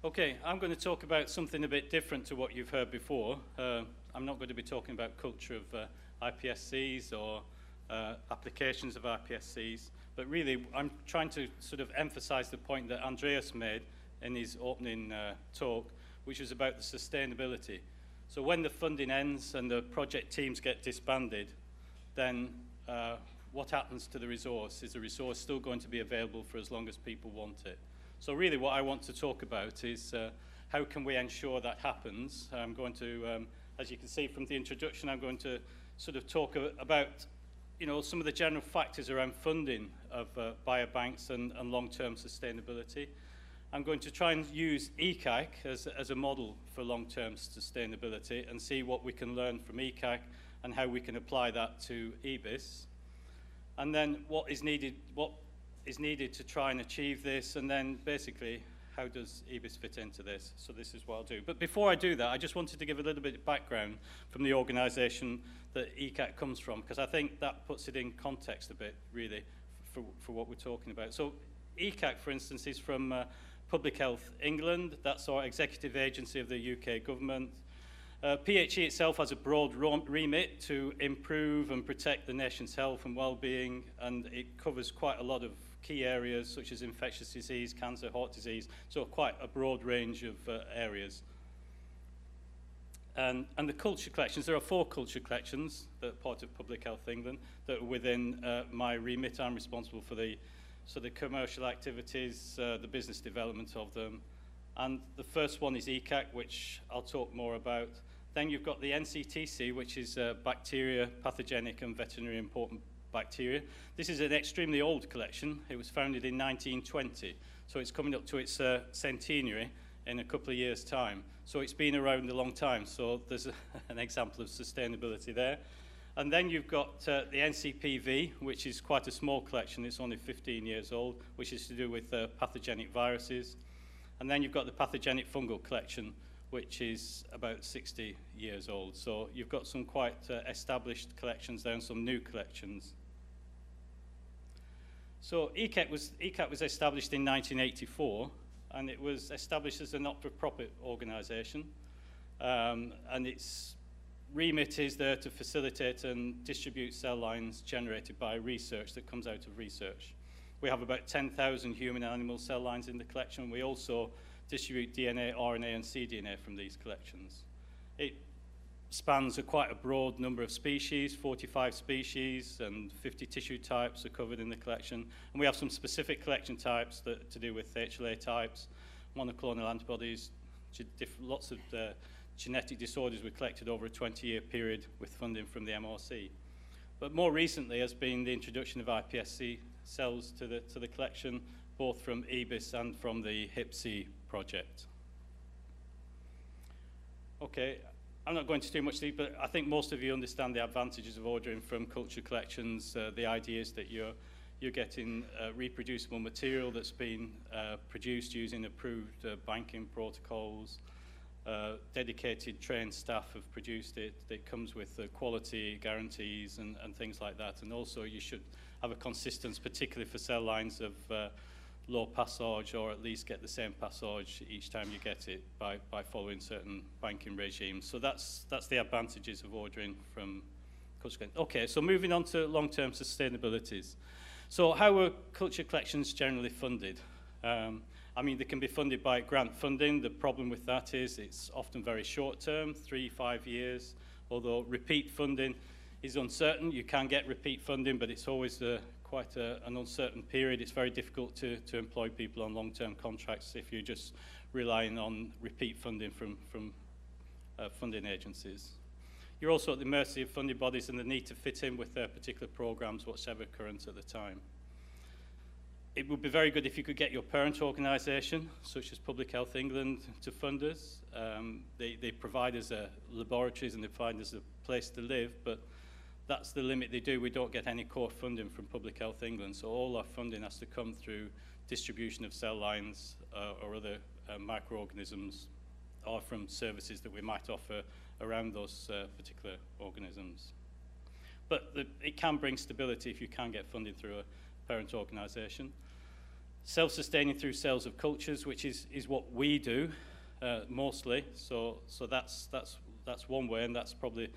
Okay, I'm going to talk about something a bit different to what you've heard before. I'm not going to be talking about culture of IPSCs or applications of IPSCs, but really I'm trying to sort of emphasize the point that Andreas made in his opening talk, which was about the sustainability. So when the funding ends and the project teams get disbanded, then what happens to the resource? Is the resource still going to be available for as long as people want it? So really what I want to talk about is how can we ensure that happens. I'm going to, as you can see from the introduction, I'm going to sort of talk about some of the general factors around funding of biobanks and long-term sustainability. I'm going to try and use ECAC as a model for long-term sustainability and see what we can learn from ECAC and how we can apply that to EBiSC. And then what is needed to try and achieve this, and then basically how does EBiSC fit into this? So this is what I'll do. But before I do that, I just wanted to give a little bit of background from the organisation that ECAC comes from, because I think that puts it in context a bit, really, for what we're talking about. So ECAC, for instance, is from Public Health England. That's our executive agency of the UK government. PHE itself has a broad remit to improve and protect the nation's health and well-being, and it covers quite a lot of key areas such as infectious disease, cancer, heart disease, so quite a broad range of areas. And the culture collections, there are 4 culture collections that are part of Public Health England that are within my remit. I'm responsible for the commercial activities, the business development of them. And the first one is ECAC, which I'll talk more about. Then you've got the NCTC, which is bacteria, pathogenic and veterinary important bacteria. This is an extremely old collection. It was founded in 1920, so it's coming up to its centenary in a couple of years' time. So it's been around a long time, so there's an example of sustainability there. And then you've got the NCPV, which is quite a small collection. It's only 15 years old, which is to do with pathogenic viruses. And then you've got the pathogenic fungal collection, which is about 60 years old. So you've got some quite established collections there and some new collections. So ECAC was established in 1984, and it was established as a not-for-profit organisation. And its remit is there to facilitate and distribute cell lines generated by research that comes out of research. We have about 10,000 human and animal cell lines in the collection. We also distribute DNA, RNA, and cDNA from these collections. It spans quite a broad number of species, 45 species, and 50 tissue types are covered in the collection. And we have some specific collection types that to do with HLA types, monoclonal antibodies, lots of genetic disorders we collected over a 20-year period with funding from the MRC. But more recently has been the introduction of iPSC cells to the collection, both from EBiSC and from the HIPC project. Okay, I'm not going to do much deep, but I think most of you understand the advantages of ordering from culture collections. The idea is that you're getting reproducible material that's been produced using approved banking protocols. Dedicated trained staff have produced it. It comes with quality guarantees and things like that. And also you should have a consistency, particularly for cell lines of low passage, or at least get the same passage each time you get it by following certain banking regimes. So that's the advantages of ordering from culture collections. Okay, so moving on to long-term sustainabilities. So how are culture collections generally funded? I mean, they can be funded by grant funding. The problem with that is it's often very short-term, 3-5 years, although repeat funding is uncertain. You can get repeat funding, but it's always quite an uncertain period. It's very difficult to employ people on long-term contracts if you're just relying on repeat funding from funding agencies. You're also at the mercy of funding bodies and the need to fit in with their particular programs, whatever current at the time. It would be very good if you could get your parent organisation, such as Public Health England, to fund us. They provide us laboratories and they provide us a place to live, but that's the limit they do. We don't get any core funding from Public Health England, so all our funding has to come through distribution of cell lines or other microorganisms, or from services that we might offer around those particular organisms. But it can bring stability if you can get funding through a parent organisation. Self-sustaining through sales of cultures, which is what we do mostly. So that's one way, and that's probably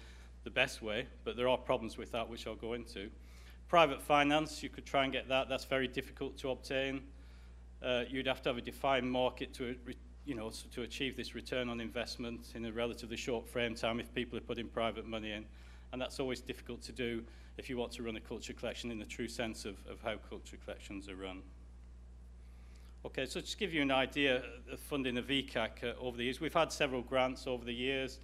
the best way, but there are problems with that, which I'll go into. Private finance, you could try and get that. That's very difficult to obtain. You'd have to have a defined market to achieve this return on investment in a relatively short frame time if people are putting private money in. And that's always difficult to do if you want to run a culture collection in the true sense of how culture collections are run. Okay, so just to give you an idea of funding of ECAC over the years, we've had several grants over the years.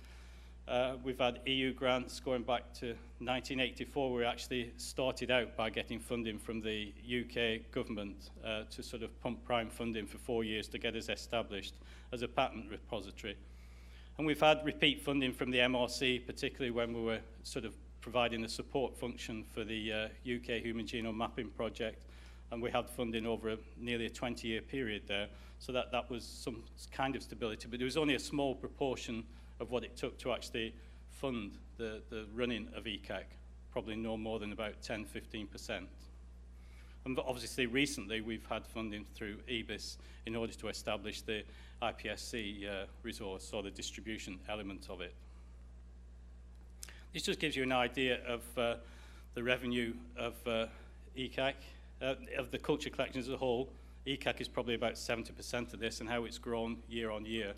We've had EU grants going back to 1984. We actually started out by getting funding from the UK government to sort of pump prime funding for 4 years to get us established as a patent repository. And we've had repeat funding from the MRC, particularly when we were sort of providing a support function for the UK Human Genome Mapping Project. And we had funding over nearly a 20-year period there. So that was some kind of stability, but there was only a small proportion of what it took to actually fund the running of ECAC, probably no more than about 10-15%. And obviously recently we've had funding through EBiSC in order to establish the IPSC resource, or the distribution element of it. This just gives you an idea of the revenue of ECAC, of the culture collection as a whole. ECAC is probably about 70% of this, and how it's grown year on year.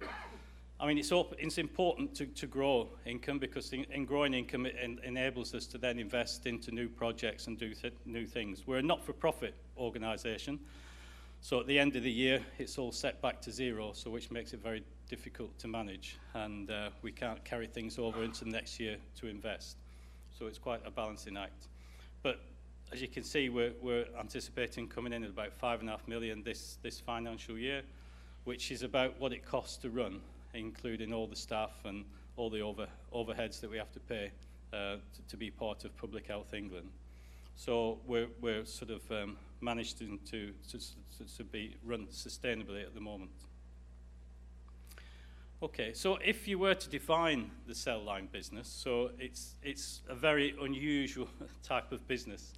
I mean, it's important to grow income, because in growing income, it enables us to then invest into new projects and do new things. We're a not-for-profit organisation, so at the end of the year, it's all set back to zero, so which makes it very difficult to manage, and we can't carry things over into next year to invest. So it's quite a balancing act. But as you can see, we're anticipating coming in at about $5.5 million this financial year, which is about what it costs to run, including all the staff and all the overheads that we have to pay to be part of Public Health England. So we're sort of managed to be run sustainably at the moment. Okay, so if you were to define the cell line business, so it's a very unusual type of business.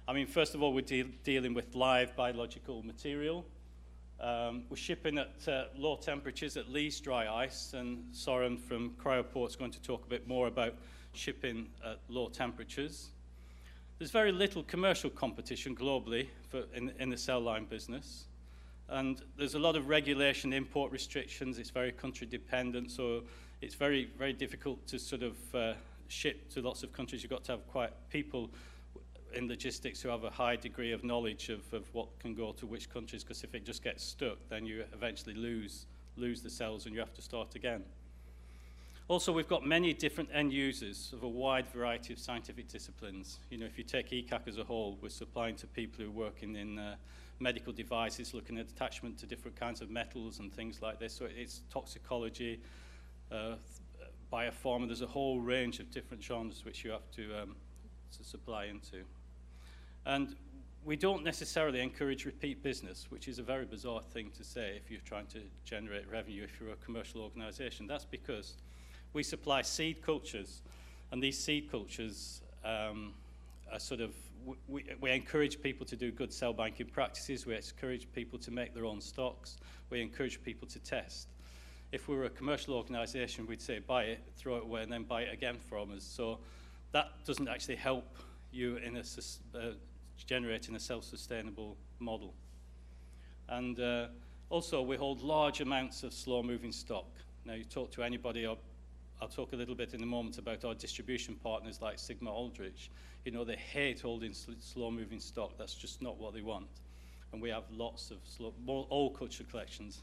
I mean, first of all, we're dealing with live biological material. We're shipping at low temperatures, at least dry ice, and Soren from Cryoport is going to talk a bit more about shipping at low temperatures. There's very little commercial competition globally in the cell line business, and there's a lot of regulation, import restrictions. It's very country dependent, so it's very, very difficult to sort of ship to lots of countries. You've got to have quite people in logistics who have a high degree of knowledge of what can go to which countries, because if it just gets stuck, then you eventually lose the cells and you have to start again. Also, we've got many different end users of a wide variety of scientific disciplines. You know, if you take ECAC as a whole, we're supplying to people who are working in medical devices, looking at attachment to different kinds of metals and things like this. So it's toxicology, biopharma. There's a whole range of different genres which you have to supply into. And we don't necessarily encourage repeat business, which is a very bizarre thing to say if you're trying to generate revenue if you're a commercial organization. That's because we supply seed cultures, and these seed cultures are sort of, we encourage people to do good cell banking practices. We encourage people to make their own stocks. We encourage people to test. If we were a commercial organization, we'd say buy it, throw it away, and then buy it again from us. So that doesn't actually help you in generating a self-sustainable model. And also, we hold large amounts of slow-moving stock. Now, you talk to anybody, I'll talk a little bit in a moment about our distribution partners like Sigma Aldrich. You know, they hate holding slow-moving stock. That's just not what they want. And we have lots of all culture collections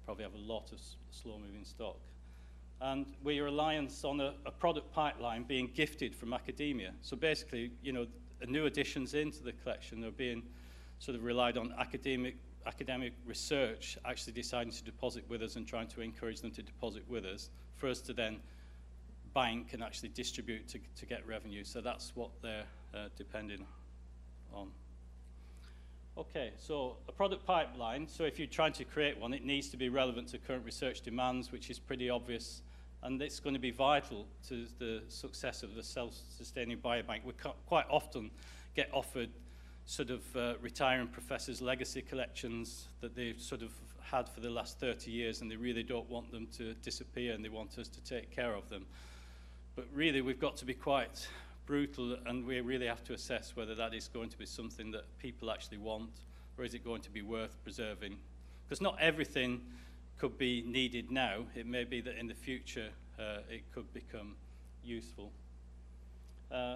probably have a lot of slow-moving stock. And we're reliant on a product pipeline being gifted from academia. So basically, you know, new additions into the collection are being sort of relied on academic research actually deciding to deposit with us and trying to encourage them to deposit with us for us to then bank and actually distribute to get revenue. So that's what they're depending on. Okay, so a product pipeline. So if you're trying to create one, it needs to be relevant to current research demands, which is pretty obvious. And it's going to be vital to the success of the self-sustaining biobank. We quite often get offered sort of retiring professors' legacy collections that they've sort of had for the last 30 years, and they really don't want them to disappear, and they want us to take care of them. But really, we've got to be quite brutal, and we really have to assess whether that is going to be something that people actually want, or is it going to be worth preserving? Because not everything could be needed now. It may be that in the future it could become useful.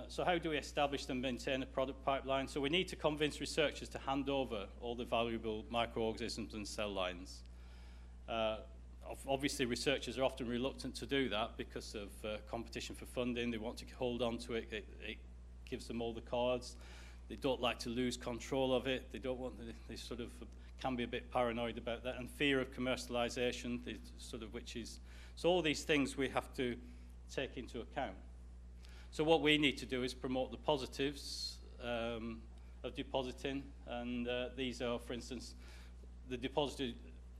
So how do we establish and maintain a product pipeline? So we need to convince researchers to hand over all the valuable microorganisms and cell lines. Obviously, researchers are often reluctant to do that because of competition for funding. They want to hold on to it. It gives them all the cards. They don't like to lose control of it. They don't want. They sort of can be a bit paranoid about that, and fear of commercialization, which is. So all these things we have to take into account. So what we need to do is promote the positives of depositing, and these are, for instance, the depositor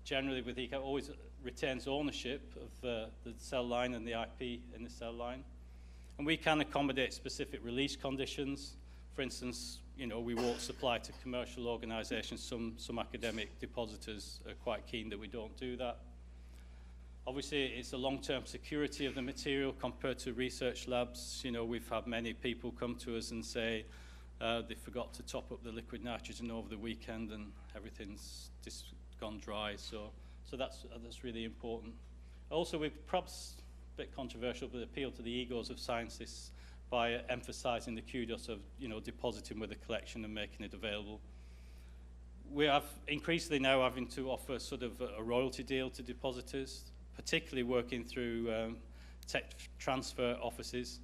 generally with ECAC always retains ownership of the cell line and the IP in the cell line. And we can accommodate specific release conditions. For instance, you know, we won't supply to commercial organizations. Some academic depositors are quite keen that we don't do that. Obviously, it's a long-term security of the material compared to research labs. You know, we've had many people come to us and say they forgot to top up the liquid nitrogen over the weekend and everything's just gone dry. So that's really important. Also, we've perhaps a bit controversial, but appeal to the egos of scientists by emphasizing the kudos of, you know, depositing with a collection and making it available. We have increasingly now having to offer sort of a royalty deal to depositors, particularly working through tech transfer offices,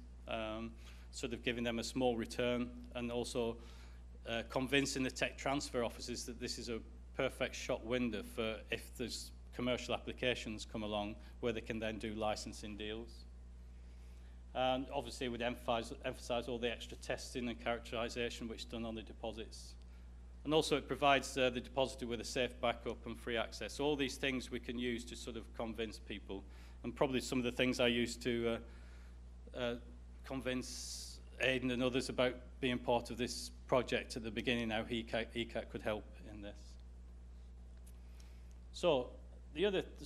sort of giving them a small return, and also convincing the tech transfer offices that this is a perfect shop window for if there's commercial applications come along where they can then do licensing deals. And obviously would emphasize all the extra testing and characterization which is done on the deposits. And also it provides the depositor with a safe backup and free access. All these things we can use to sort of convince people. And probably some of the things I used to convince Aidan and others about being part of this project at the beginning, how ECAC could help in this. So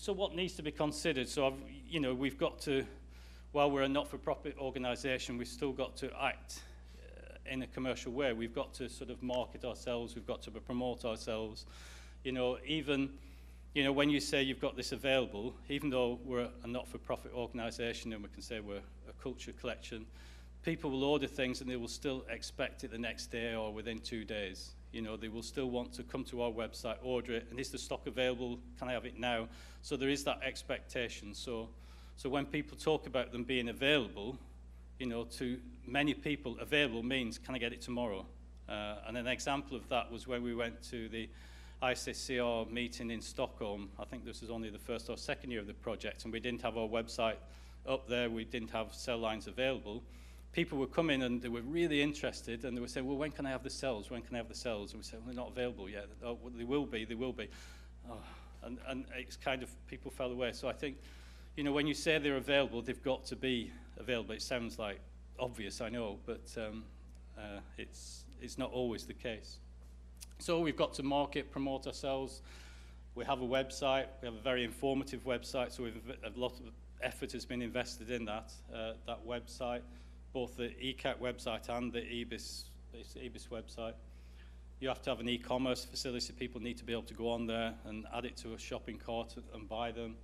what needs to be considered? So you know, we've got to, while we're a not-for-profit organisation, we've still got to act in a commercial way. We've got to sort of market ourselves. We've got to promote ourselves. You know, even, you know, when you say you've got this available, even though we're a not-for-profit organisation and we can say we're a culture collection, people will order things and they will still expect it the next day or within 2 days. You know, they will still want to come to our website, order it, and is the stock available? Can I have it now? So there is that expectation. So when people talk about them being available, you know, to many people, available means, can I get it tomorrow? And an example of that was when we went to the ICCR meeting in Stockholm. I think this was only the first or second year of the project, and we didn't have our website up there. We didn't have cell lines available. People would come in and they were really interested, and they would say, well, when can I have the cells? When can I have the cells? And we said, well, they're not available yet. Oh, well, they will be, they will be. Oh, and it's kind of, people fell away. So I think, you know, when you say they're available, they've got to be available. It sounds like obvious, I know, but it's not always the case. So we've got to market, promote ourselves. We have a website. We have a very informative website, so a lot of effort has been invested in that website, both the ECAC website and the EBiSC website. You have to have an e-commerce facility. People need to be able to go on there and add it to a shopping cart and buy them.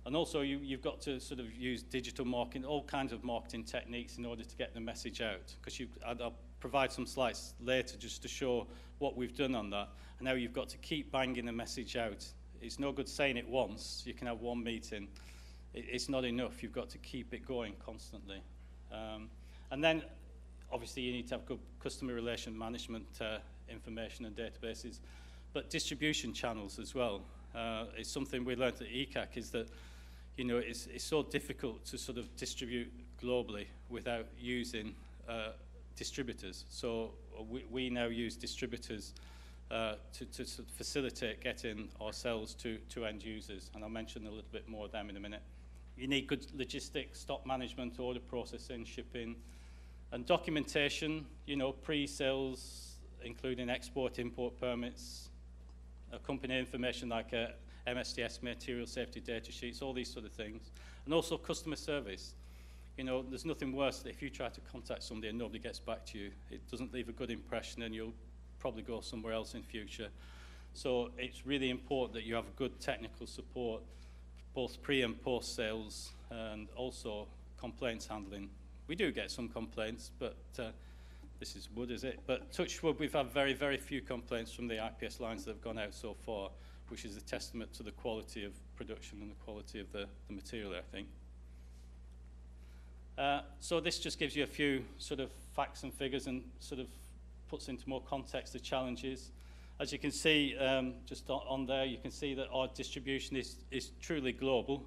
And also, you've got to sort of use digital marketing, all kinds of marketing techniques in order to get the message out. Because I'll provide some slides later just to show what we've done on that. And now you've got to keep banging the message out. It's no good saying it once. You can have one meeting. It's not enough. You've got to keep it going constantly. And then, obviously, you need to have good customer relation management information and databases, but distribution channels as well. It's something we learned at ECAC is that, you know, it's so difficult to sort of distribute globally without using distributors. So we now use distributors to facilitate getting our cells to end users, and I'll mention a little bit more of them in a minute. You need good logistics, stock management, order processing, shipping, and documentation. You know, pre-sales including export, import permits, company information like MSDS, material safety data sheets, all these sort of things. And also customer service. You know, there's nothing worse than if you try to contact somebody and nobody gets back to you. It doesn't leave a good impression and you'll probably go somewhere else in future. So it's really important that you have good technical support, both pre and post sales, and also complaints handling. We do get some complaints, but this is wood, is it? But touch wood, we've had very, very few complaints from the IPS lines that have gone out so far, which is a testament to the quality of production and the quality of the material, I think. So this just gives you a few sort of facts and figures and sort of puts into more context the challenges. As you can see, just on there, you can see that our distribution is truly global.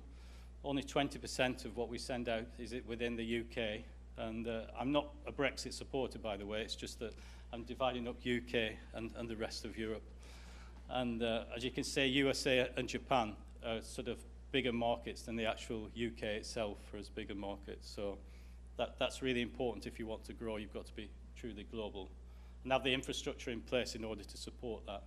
Only 20% of what we send out is within the UK. And I'm not a Brexit supporter, by the way. It's just that I'm dividing up UK and the rest of Europe. And as you can see, USA and Japan are sort of bigger markets than the actual UK itself for as bigger markets. So that's really important. If you want to grow, you've got to be truly global and have the infrastructure in place in order to support that.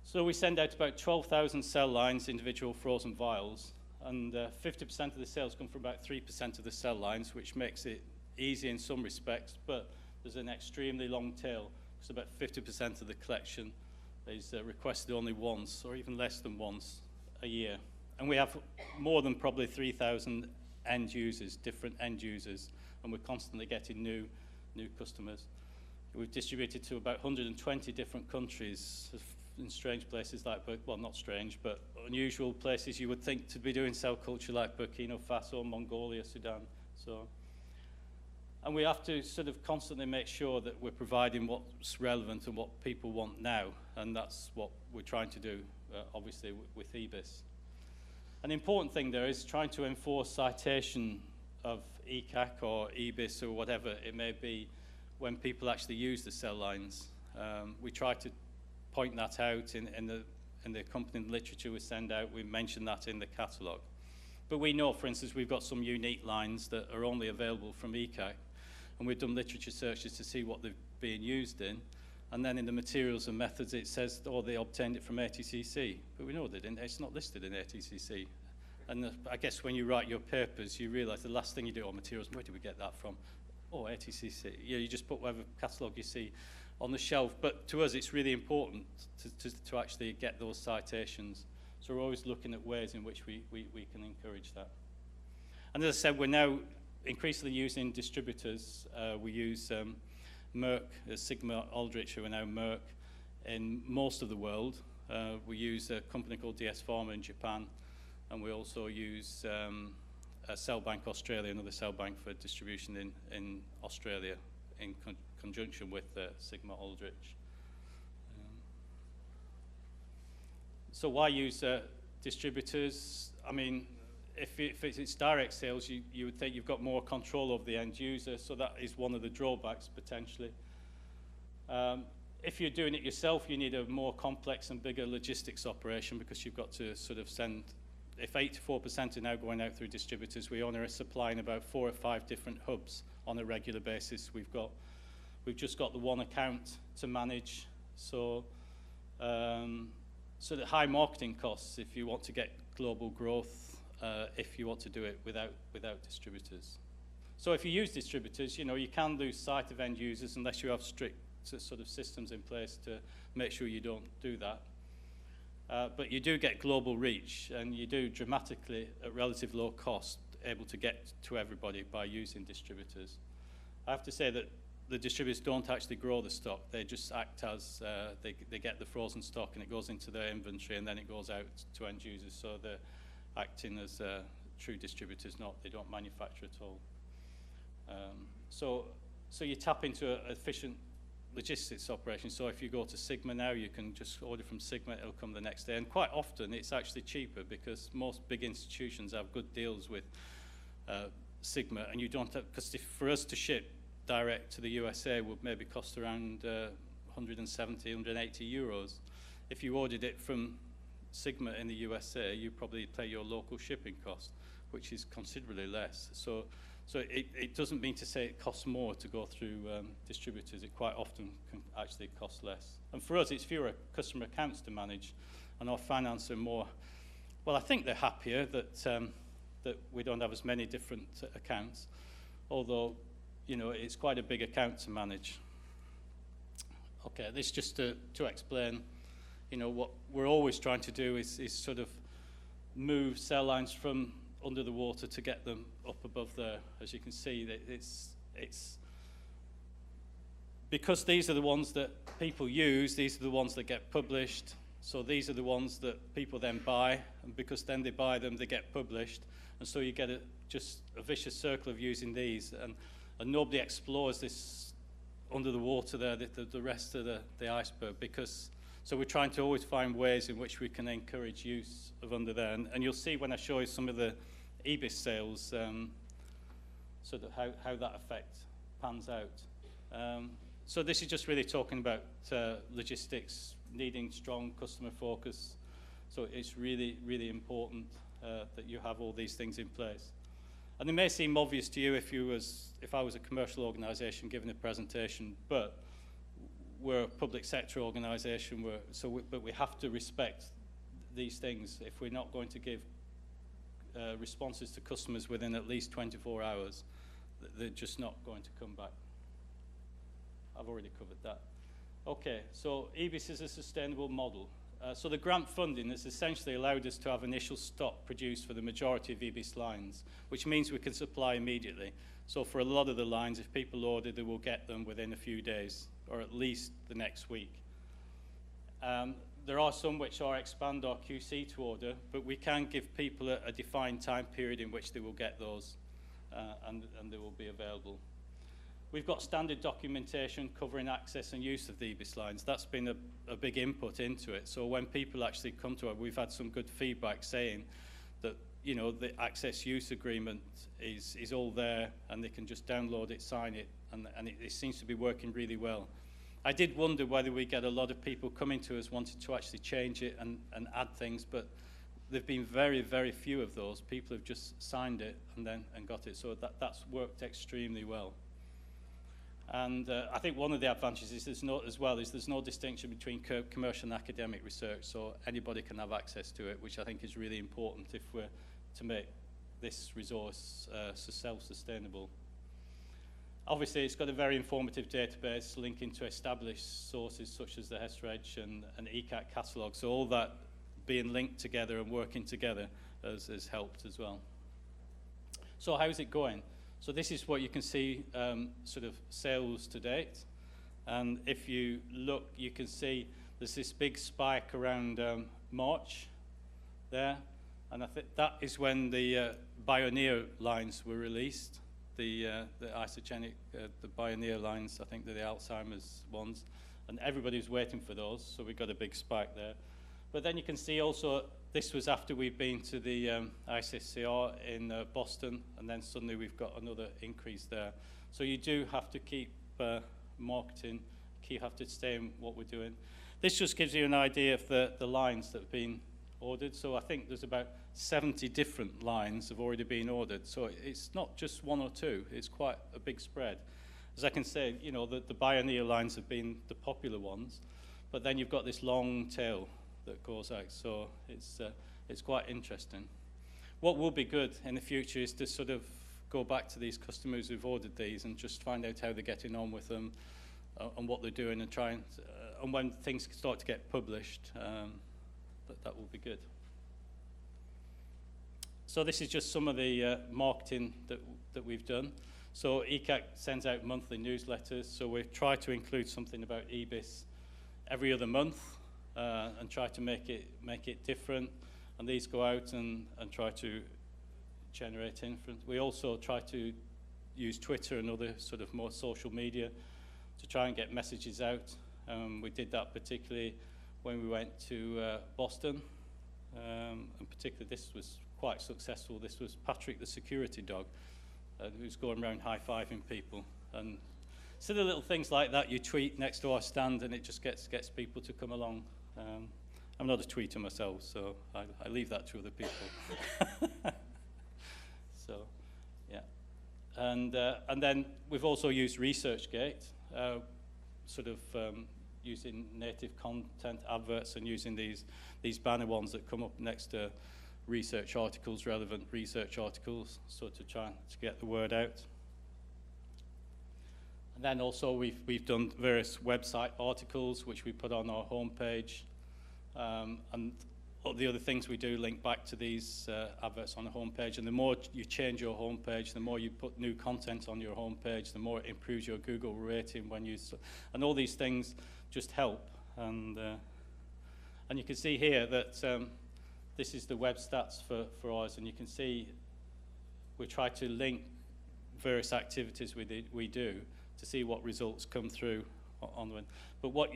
So we send out about 12,000 cell lines, individual frozen vials, and 50% of the sales come from about 3% of the cell lines, which makes it easy in some respects, but there's an extremely long tail, because about 50% of the collection is requested only once, or even less than once a year. And we have more than probably 3,000 end users, different end users, and we're constantly getting new customers. We've distributed to about 120 different countries in strange places like, well, not strange, but unusual places you would think to be doing cell culture, like Burkina Faso, Mongolia, Sudan. So, and we have to sort of constantly make sure that we're providing what's relevant and what people want now, and that's what we're trying to do, obviously, with EBiSC. An important thing there is trying to enforce citation of ECAC or EBiSC or whatever it may be when people actually use the cell lines. We try to point that out in the accompanying literature we send out. We mention that in the catalogue. But we know, for instance, we've got some unique lines that are only available from ECAC, and we've done literature searches to see what they're being used in. And then in the materials and methods, it says, oh, they obtained it from ATCC. But we know they didn't. It's not listed in ATCC. And I guess when you write your papers, you realize the last thing you do on materials, where did we get that from? Oh, ATCC. Yeah, you just put whatever catalogue you see on the shelf. But to us, it's really important to actually get those citations. So we're always looking at ways in which we can encourage that. And as I said, we're now increasingly using distributors. We use Merck, Sigma Aldrich, who are now Merck, in most of the world. We use a company called DS Pharma in Japan, and we also use Cell Bank Australia, another cell bank for distribution in Australia, in conjunction with Sigma Aldrich. So why use distributors? I mean, if it's direct sales, you would think you've got more control over the end user, so that is one of the drawbacks potentially. If you're doing it yourself, you need a more complex and bigger logistics operation, because you've got to sort of send, if 84% are now going out through distributors, we only are supplying about 4 or 5 different hubs on a regular basis. We've just got the one account to manage, so the high marketing costs if you want to get global growth, if you want to do it without distributors. So if you use distributors, you can lose sight of end users unless you have strict sort of systems in place to make sure you don't do that. But you do get global reach, and you do dramatically, at relative low cost, able to get to everybody by using distributors. I have to say that the distributors don't actually grow the stock. They just act as, they get the frozen stock and it goes into their inventory, and then it goes out to end users. So they're acting as true distributors, they don't manufacture at all. So you tap into an efficient logistics operation. So if you go to Sigma now, you can just order from Sigma, it'll come the next day. And quite often it's actually cheaper, because most big institutions have good deals with Sigma, and you don't have, because for us to ship direct to the USA would maybe cost around 170, 180 euros. If you ordered it from Sigma in the USA, you probably pay your local shipping cost, which is considerably less. So So it doesn't mean to say it costs more to go through distributors. It quite often can actually cost less. And for us, it's fewer customer accounts to manage, and our finance are more, well, I think they're happier that, that we don't have as many different accounts, although, you know, it's quite a big account to manage. Okay, this just to explain, you know, what we're always trying to do is sort of move cell lines from under the water to get them up above there. As you can see, that it's because these are the ones that people use, these are the ones that get published, so these are the ones that people then buy, and because then they buy them, they get published, and so you get just a vicious circle of using these, and nobody explores this under the water there, the rest of the iceberg, because so we're trying to always find ways in which we can encourage use of under there. And you'll see when I show you some of the EBiSC sales, sort of how that effect pans out. So this is just really talking about logistics, needing strong customer focus. So it's really, really important that you have all these things in place. And it may seem obvious to you if I was a commercial organization giving a presentation, but we're a public sector organization, but we have to respect these things. If we're not going to give responses to customers within at least 24 hours, they're just not going to come back. I've already covered that. Okay, so EBiSC is a sustainable model. So the grant funding has essentially allowed us to have initial stock produced for the majority of EBiSC lines, which means we can supply immediately. So for a lot of the lines, if people order, they will get them within a few days, or at least the next week. There are some which are expand our QC to order, but we can give people a defined time period in which they will get those, and they will be available. We've got standard documentation covering access and use of the EBiSC lines. That's been a big input into it. So when people actually come to it, we've had some good feedback saying that, you know, the access use agreement is all there, and they can just download it, sign it, and it seems to be working really well. I did wonder whether we get a lot of people coming to us wanting to actually change it and add things, but there've been very, very few of those. People have just signed it and got it. So that's worked extremely well. And I think one of the advantages is there's no distinction between commercial and academic research, so anybody can have access to it, which I think is really important if we're to make this resource self-sustainable. Obviously, it's got a very informative database linking to established sources such as the HESREG and ECAC catalogue, so all that being linked together and working together has helped as well. So how's it going? So this is what you can see, sort of sales to date. And if you look, you can see there's this big spike around March there. And I think that is when the Bioneer lines were released, the isogenic, the Bioneer lines, I think they're the Alzheimer's ones. And everybody was waiting for those, so we got a big spike there. But then you can see also, this was after we've been to the ICCR in Boston, and then suddenly we've got another increase there. So you do have to keep marketing, you have to stay in what we're doing. This just gives you an idea of the lines that have been ordered. So I think there's about 70 different lines have already been ordered. So it's not just one or two, it's quite a big spread. As I can say, you know, the Bioneer lines have been the popular ones, but then you've got this long tail that goes out, so it's quite interesting. What will be good in the future is to sort of go back to these customers who've ordered these and just find out how they're getting on with them and what they're doing, and try and when things start to get published, that will be good. So this is just some of the marketing that we've done. So ECAC sends out monthly newsletters, so we try to include something about EBiSC every other month. And try to make it different, and these go out and try to generate influence. We also try to use Twitter and other sort of more social media to try and get messages out. We did that particularly when we went to Boston, and particularly this was quite successful. This was Patrick the security dog, who's going around high-fiving people. And silly little things like that you tweet next to our stand, and it just gets people to come along. I'm not a tweeter myself, so I leave that to other people. So, yeah. And then we've also used ResearchGate, using native content adverts and using these banner ones that come up next to research articles, relevant research articles, so to try to get the word out. And then also we've done various website articles which we put on our homepage, and all the other things we do link back to these adverts on the homepage. And the more you change your homepage, the more you put new content on your homepage, the more it improves your Google rating and all these things just help. And you can see here that this is the web stats for us, and you can see we try to link various activities we do to see what results come through on them. But what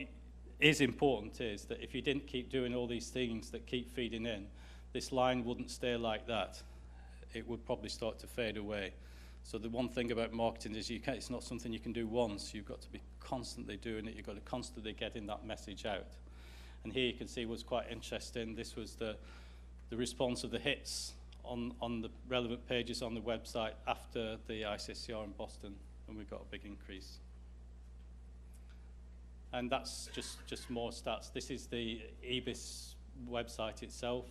is important is that if you didn't keep doing all these things that keep feeding in, this line wouldn't stay like that. It would probably start to fade away. So the one thing about marketing is it's not something you can do once. You've got to be constantly doing it. You've got to constantly getting that message out. And here you can see what's quite interesting. This was the response of the hits on the relevant pages on the website after the ICSCR in Boston, and we got a big increase. And that's just more stats. This is the EBiSC website itself.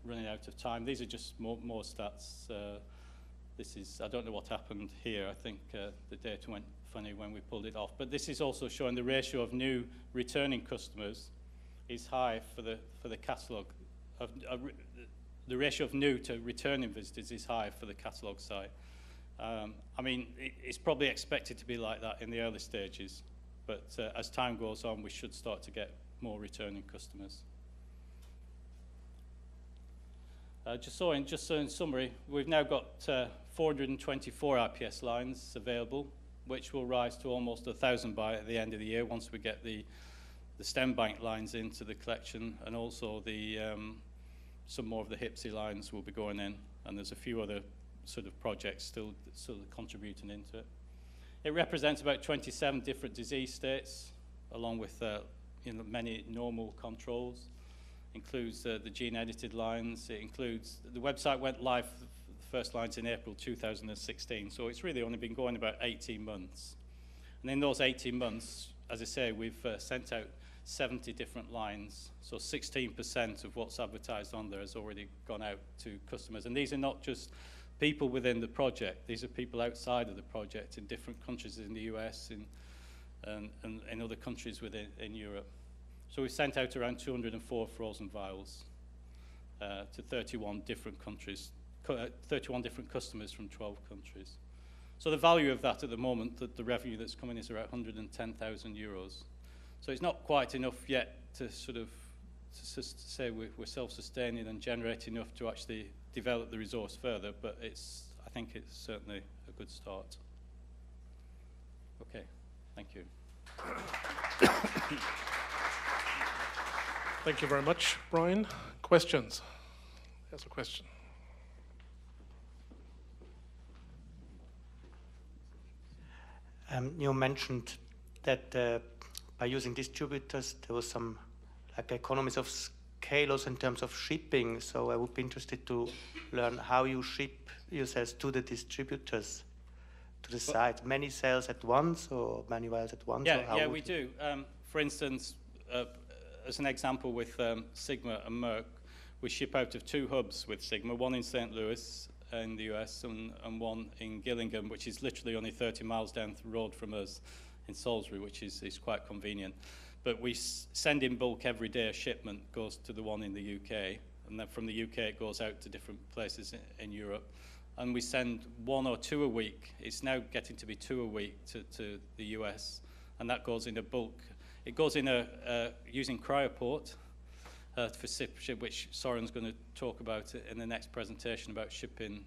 Running out of time. These are just more stats. I don't know what happened here. I think the data went funny when we pulled it off. But this is also showing the ratio of new returning customers is high for the catalogue. The ratio of new to returning visitors is high for the catalogue site. I mean, it's probably expected to be like that in the early stages, but as time goes on, we should start to get more returning customers. Just so in summary, we've now got 424 IPS lines available, which will rise to almost 1,000 by the end of the year once we get the stem bank lines into the collection, and also some more of the HIPSI lines will be going in, and there's a few other sort of projects still contributing into it. It represents about 27 different disease states, along with many normal controls. Includes the gene-edited lines. It includes, the website went live, the first lines in April 2016, so it's really only been going about 18 months. And in those 18 months, as I say, we've sent out 70 different lines, so 16% of what's advertised on there has already gone out to customers. And these are not just people within the project, these are people outside of the project in different countries in the US and in other countries in Europe. So we've sent out around 204 frozen vials to 31 different countries, 31 different customers from 12 countries. So the value of that at the moment, the revenue that's coming is around 110,000 euros. So it's not quite enough yet to sort of to say we're self-sustaining and generate enough to actually develop the resource further, but I think it's certainly a good start. Okay, thank you. Thank you very much, Bryan. Questions? There's a question. You mentioned that by using distributors, there was some economies of scale also in terms of shipping. So I would be interested to learn how you ship your sales to the distributors, to the site. Many sales at once or many vials at once? Yeah, we do. For instance, as an example with Sigma and Merck, we ship out of 2 hubs with Sigma, one in St. Louis in the US and one in Gillingham, which is literally only 30 miles down the road from us in Salisbury, which is quite convenient. But we send in bulk every day. A shipment goes to the one in the UK, and then from the UK it goes out to different places in Europe. And we send 1 or 2 a week. It's now getting to be 2 a week to the US, and that goes in a bulk. It goes in using Cryoport for ship, which Soren's going to talk about in the next presentation about shipping.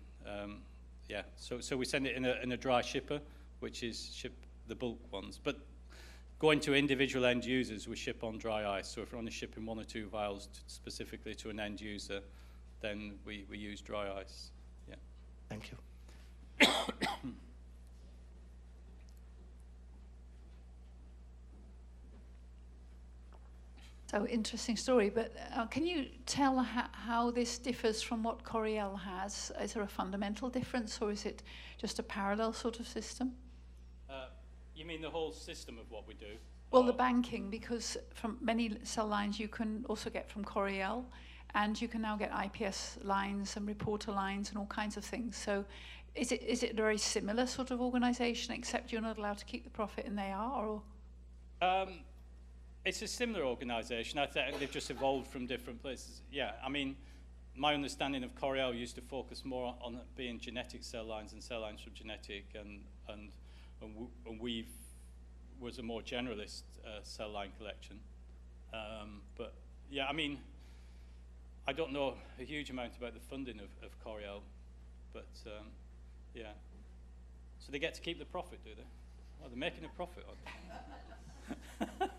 So we send it in a dry shipper, which is ship the bulk ones. But going to individual end users, we ship on dry ice. So if we're only shipping 1 or 2 vials specifically to an end user, then we use dry ice. Yeah. Thank you. So interesting story, but can you tell how this differs from what Coriel has? Is there a fundamental difference, or is it just a parallel sort of system? You mean the whole system of what we do? Well, the banking, because from many cell lines you can also get from Coriel, and you can now get IPS lines and reporter lines and all kinds of things. So is it a very similar sort of organization, except you're not allowed to keep the profit and they are? Or? It's a similar organization. I think they've just evolved from different places. Yeah, I mean, my understanding of Coriel used to focus more on being genetic cell lines and cell lines from genetic, and Weave was a more generalist cell line collection. But yeah, I mean, I don't know a huge amount about the funding of Coriel, but yeah. So they get to keep the profit, do they? Oh, they're making a profit on it.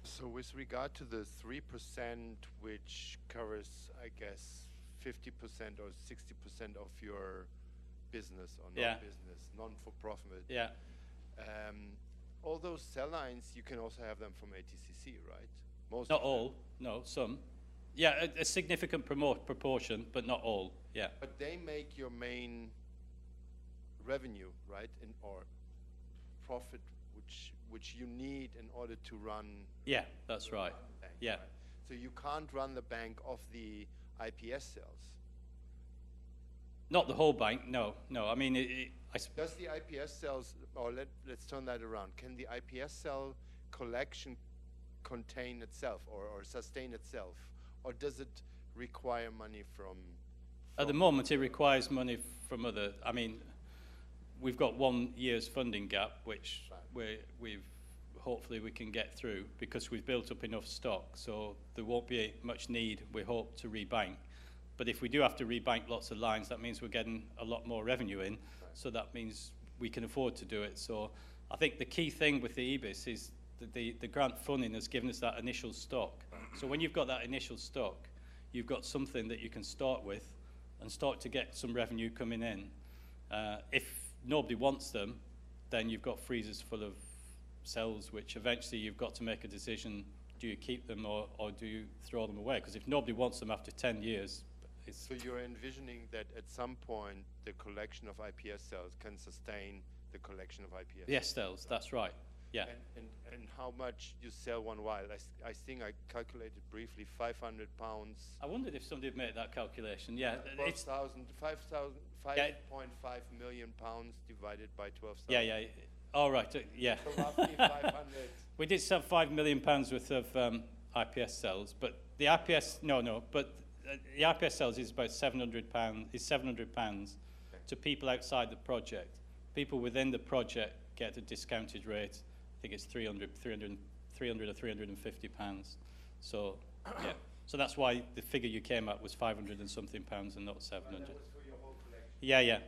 So with regard to the 3%, which covers, I guess, 50% or 60% of your business or non-business, non-for-profit. Yeah. All those cell lines, you can also have them from ATCC, right? Most. Not all, no, some. Yeah, a significant proportion, but not all, yeah. But they make your main revenue, right, or profit, which you need in order to run. Yeah, that's right. Bank, yeah. Right? So you can't run the bank off the IPS cells. Not the whole bank, no. I mean, does the IPS cells, or let's turn that around, can the IPS cell collection contain itself or sustain itself? Or does it require money from At the moment, it requires money from other, I mean, we've got 1 year's funding gap, which we've hopefully we can get through because we've built up enough stock, so there won't be much need, we hope, to rebank. But if we do have to rebank lots of lines, that means we're getting a lot more revenue in, so that means we can afford to do it. So I think the key thing with the EBiSC is that the grant funding has given us that initial stock. So when you've got that initial stock, you've got something that you can start with and start to get some revenue coming in. If nobody wants them, then you've got freezers full of cells, which eventually you've got to make a decision, do you keep them or do you throw them away? Because if nobody wants them after 10 years, it's... So you're envisioning that at some point the collection of IPS cells can sustain the collection of IPS Yes, cells, that's right, yeah. And how much you sell one vial? I think I calculated briefly, 500 pounds. I wondered if somebody had made that calculation, yeah. It's 5.5 million pounds divided by 12,000. Yeah. All right, yeah. So roughly 500. We did sell £5 million worth of IPS cells, but the IPS, but the IPS cells is about £700, to people outside the project. People within the project get a discounted rate. I think it's 300 or £350. So, yeah. So that's why the figure you came at was 500 and something pounds and not 700. That was for your whole collection. Yeah.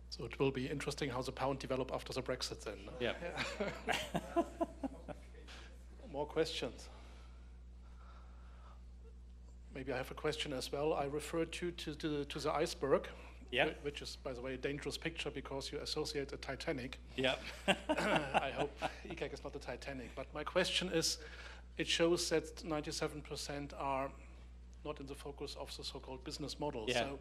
So it will be interesting how the pound develop after the Brexit then. Yeah. More questions? Maybe I have a question as well. I referred you to the iceberg, which is, by the way, a dangerous picture because you associate the Titanic. Yeah. I hope ECAC is not the Titanic. But my question is, it shows that 97% are not in the focus of the so-called business model. Yeah, so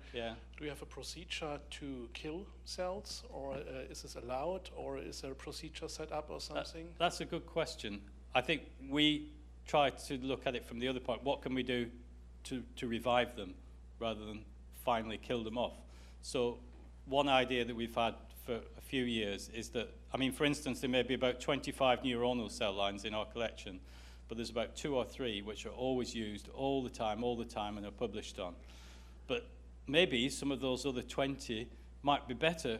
do you have a procedure to kill cells, or is this allowed, or is there a procedure set up or something? That's a good question. I think we try to look at it from the other point. What can we do to revive them rather than finally kill them off? So one idea that we've had for a few years is that, I mean, for instance, there may be about 25 neuronal cell lines in our collection, but there's about 2 or 3 which are always used all the time, and are published on. But maybe some of those other 20 might be better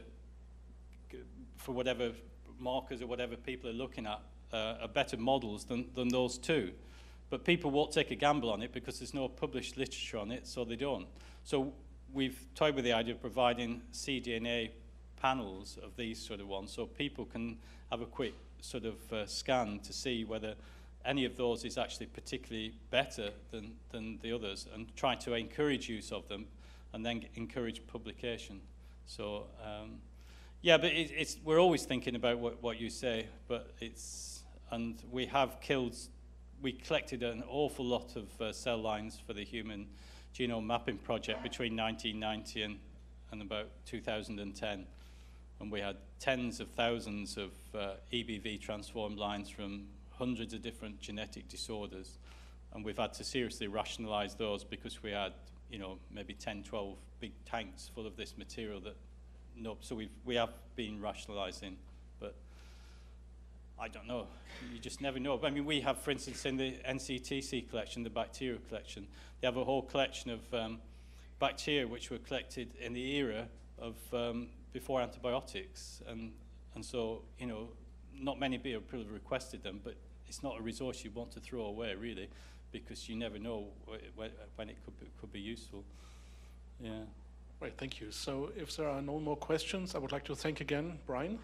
for whatever markers or whatever people are looking at, are better models than those 2. But people won't take a gamble on it because there's no published literature on it, so they don't. So we've toyed with the idea of providing cDNA panels of these sort of ones, so people can have a quick sort of scan to see whether any of those is actually particularly better than the others, and try to encourage use of them and then encourage publication. So Yeah, but we're always thinking about what you say, but and we collected an awful lot of cell lines for the Human Genome Mapping Project between 1990 and about 2010. And we had tens of thousands of EBV transformed lines from hundreds of different genetic disorders. And we've had to seriously rationalize those because we had, maybe 10, 12 big tanks full of this material so we have been rationalizing, but I don't know. You just never know. I mean, we have, for instance, in the NCTC collection, the bacterial collection, they have a whole collection of bacteria which were collected in the era of before antibiotics, and so not many people have requested them, but it's not a resource you want to throw away, really, because you never know when it could be useful. Yeah. Right, thank you. So if there are no more questions, I would like to thank again Bryan.